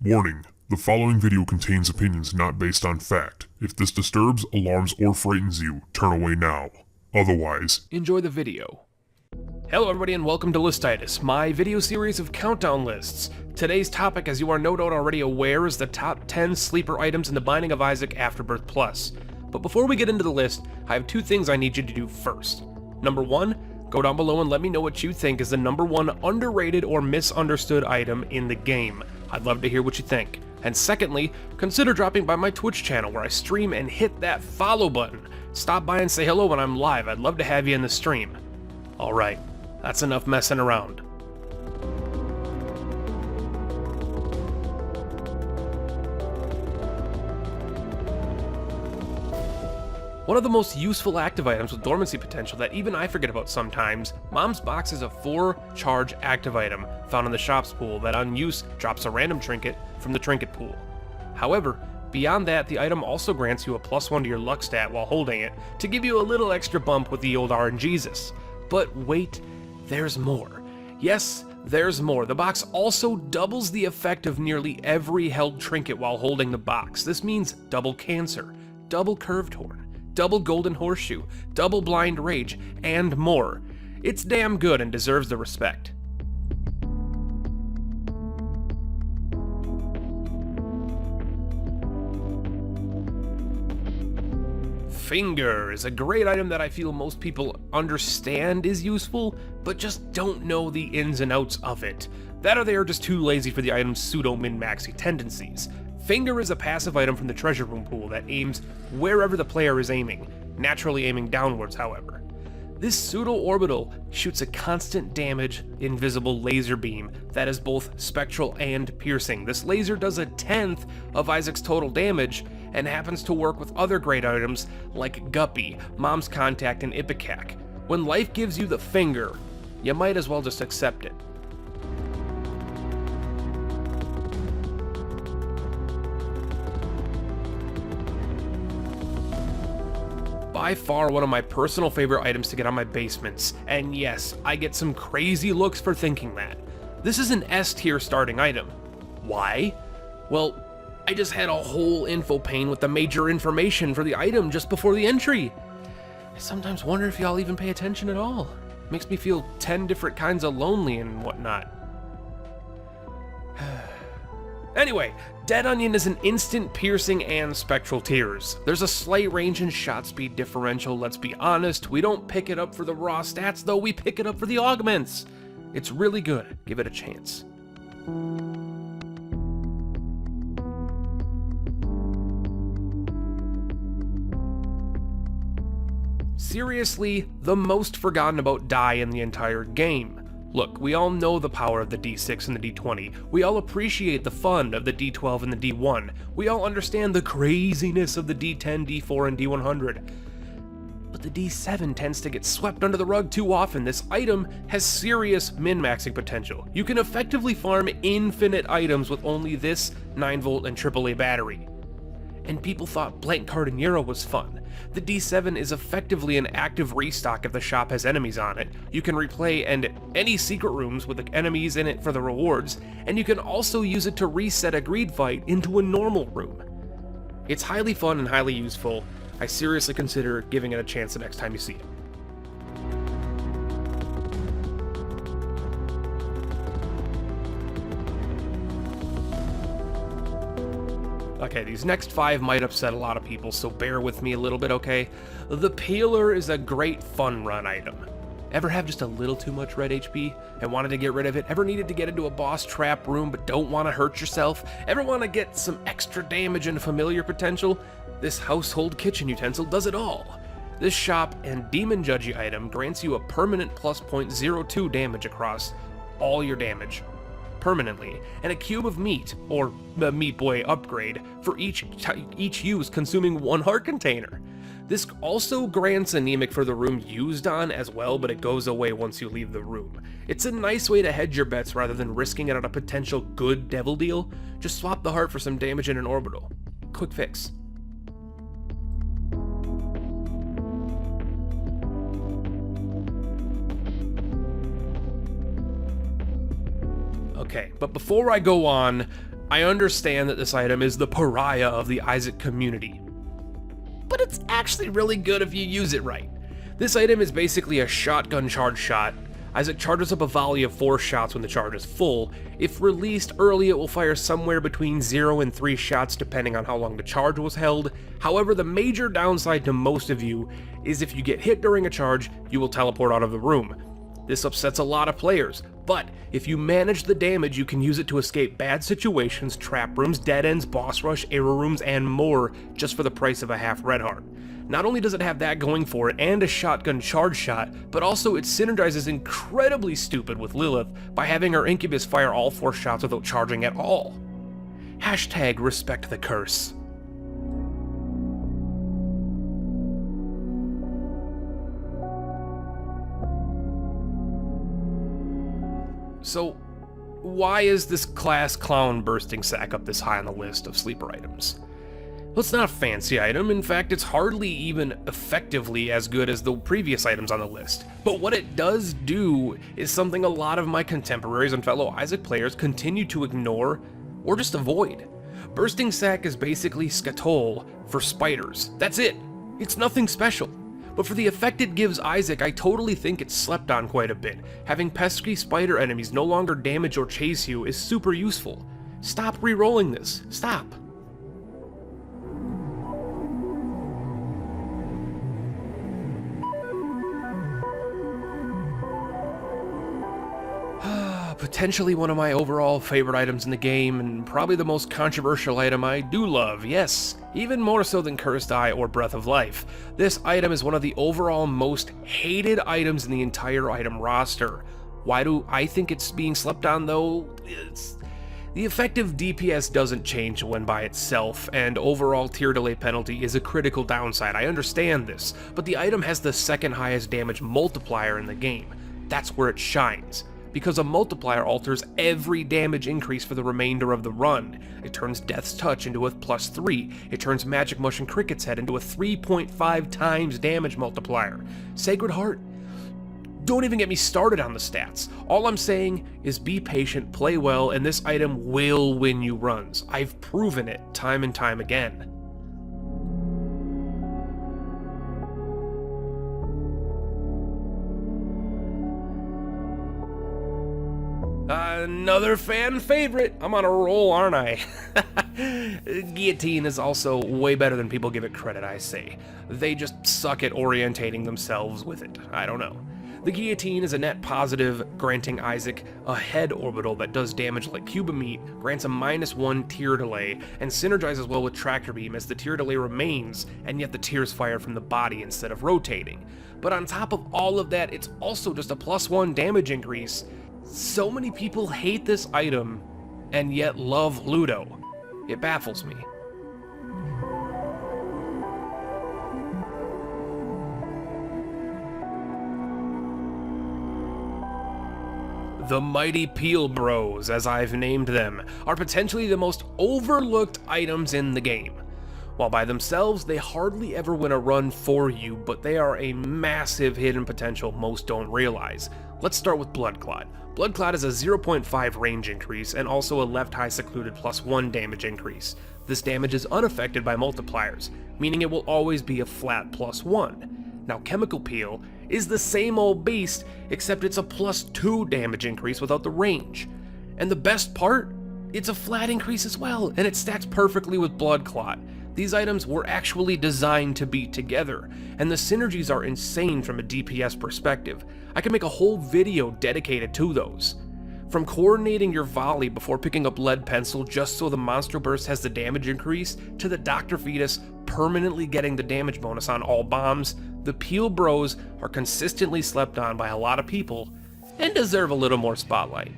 Warning, the following video contains opinions not based on fact. If this disturbs, alarms, or frightens you, turn away now. Otherwise, enjoy the video. Hello everybody and welcome to Listitis, my video series of countdown lists. Today's topic, as you are no doubt already aware, is the top 10 sleeper items in the Binding of Isaac Afterbirth Plus. But before we get into the list, I have two things I need you to do first. Number one, go down below and let me know what you think is the number one underrated or misunderstood item in the game. I'd love to hear what you think. And secondly, consider dropping by my Twitch channel where I stream and hit that follow button. Stop by and say hello when I'm live. I'd love to have you in the stream. Alright, that's enough messing around. One of the most useful active items with dormancy potential that even I forget about sometimes, Mom's Box is a 4-charge active item found in the shop's pool that on use drops a random trinket from the trinket pool. However, beyond that, the item also grants you a +1 to your luck stat while holding it to give you a little extra bump with the old RNGesus. But wait, there's more. Yes, there's more. The box also doubles the effect of nearly every held trinket while holding the box. This means double cancer, double curved horn, double golden horseshoe, double blind rage, and more. It's damn good and deserves the respect. Finger is a great item that I feel most people understand is useful, but just don't know the ins and outs of it. That or they are just too lazy for the item's pseudo-min-maxy tendencies. Finger is a passive item from the treasure room pool that aims wherever the player is aiming, naturally aiming downwards, however. This pseudo-orbital shoots a constant damage, invisible laser beam that is both spectral and piercing. This laser does 1/10 of Isaac's total damage and happens to work with other great items like Guppy, Mom's Contact, and Ipecac. When life gives you the finger, you might as well just accept it. By far one of my personal favorite items to get on my basements, and yes, I get some crazy looks for thinking that. This is an S tier starting item. Why? Well, I just had a whole info pane with the major information for the item just before the entry. I sometimes wonder if y'all even pay attention at all. Makes me feel 10 different kinds of lonely and whatnot. Anyway, Dead Onion is an instant piercing and spectral tears. There's a slight range and shot speed differential, let's be honest. We don't pick it up for the raw stats though, we pick it up for the augments. It's really good, give it a chance. Seriously, the most forgotten about die in the entire game. Look, we all know the power of the D6 and the D20. We all appreciate the fun of the D12 and the D1. We all understand the craziness of the D10, D4, and D100. But the D7 tends to get swept under the rug too often. This item has serious min-maxing potential. You can effectively farm infinite items with only this 9V and AAA battery. And people thought Blank Card and Euro was fun. The D7 is effectively an active restock if the shop has enemies on it. You can replay any secret rooms with the enemies in it for the rewards, and you can also use it to reset a greed fight into a normal room. It's highly fun and highly useful. I seriously consider giving it a chance the next time you see it. Okay, these next 5 might upset a lot of people, so bear with me a little bit, okay? The Peeler is a great fun run item. Ever have just a little too much red HP and wanted to get rid of it? Ever needed to get into a boss trap room but don't want to hurt yourself? Ever want to get some extra damage and familiar potential? This household kitchen utensil does it all. This shop and demon judgy item grants you a permanent plus 0.02 damage across all your damage. Permanently, and a cube of meat, or the Meat Boy upgrade, for each use consuming 1 heart container. This also grants anemic for the room used on as well, but it goes away once you leave the room. It's a nice way to hedge your bets rather than risking it on a potential good devil deal. Just swap the heart for some damage in an orbital. Quick fix. Okay, but before I go on, I understand that this item is the pariah of the Isaac community, but it's actually really good if you use it right. This item is basically a shotgun charge shot. Isaac charges up a volley of 4 shots when the charge is full. If released early, it will fire somewhere between 0 and 3 shots depending on how long the charge was held. However, the major downside to most of you is if you get hit during a charge, you will teleport out of the room. This upsets a lot of players, but if you manage the damage, you can use it to escape bad situations, trap rooms, dead ends, boss rush, error rooms, and more, just for the price of a half red heart. Not only does it have that going for it and a shotgun charge shot, but also it synergizes incredibly stupid with Lilith by having her Incubus fire all 4 shots without charging at all. Hashtag respect the curse. So, why is this class clown bursting sack up this high on the list of sleeper items? Well, it's not a fancy item. In fact, it's hardly even effectively as good as the previous items on the list. But what it does do is something a lot of my contemporaries and fellow Isaac players continue to ignore or just avoid. Bursting Sack is basically Skatole for spiders. That's it. It's nothing special. But for the effect it gives Isaac, I totally think it's slept on quite a bit. Having pesky spider enemies no longer damage or chase you is super useful. Stop re-rolling this. Stop. Potentially one of my overall favorite items in the game, and probably the most controversial item I do love, yes, even more so than Cursed Eye or Breath of Life. This item is one of the overall most hated items in the entire item roster. Why do I think it's being slept on though? The effective DPS doesn't change when by itself, and overall tier delay penalty is a critical downside. I understand this, but the item has the second highest damage multiplier in the game. That's where it shines, because a multiplier alters every damage increase for the remainder of the run. It turns Death's Touch into a +3, it turns Magic Mush and Cricket's Head into a 3.5 times damage multiplier. Sacred Heart, don't even get me started on the stats. All I'm saying is be patient, play well, and this item will win you runs. I've proven it time and time again. Another fan favorite. I'm on a roll, aren't I? Guillotine is also way better than people give it credit, I say. They just suck at orientating themselves with it. I don't know. The Guillotine is a net positive, granting Isaac a head orbital that does damage like Cuba Meat, grants a -1 tier delay, and synergizes well with Tractor Beam as the tier delay remains, and yet the tears fire from the body instead of rotating. But on top of all of that, it's also just a +1 damage increase. So many people hate this item, and yet love Ludo. It baffles me. The Mighty Peel Bros, as I've named them, are potentially the most overlooked items in the game. While by themselves, they hardly ever win a run for you, but they are a massive hidden potential most don't realize. Let's start with Blood Clot. Blood Clot is a 0.5 range increase, and also a left high secluded +1 damage increase. This damage is unaffected by multipliers, meaning it will always be a flat +1. Now Chemical Peel is the same old beast, except it's a +2 damage increase without the range. And the best part? It's a flat increase as well, and it stacks perfectly with Blood Clot. These items were actually designed to be together, and the synergies are insane from a DPS perspective. I can make a whole video dedicated to those. From coordinating your volley before picking up Lead Pencil just so the monster burst has the damage increase, to the Dr. Fetus permanently getting the damage bonus on all bombs, the Peel Bros are consistently slept on by a lot of people, and deserve a little more spotlight.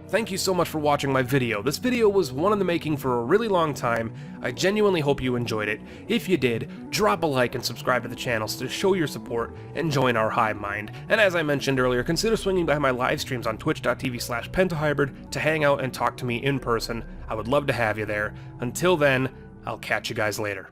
Thank you so much for watching my video. This video was one in the making for a really long time. I genuinely hope you enjoyed it. If you did, drop a like and subscribe to the channel to show your support and join our hive mind. And as I mentioned earlier, consider swinging by my live streams on twitch.tv/pentahybrid to hang out and talk to me in person. I would love to have you there. Until then, I'll catch you guys later.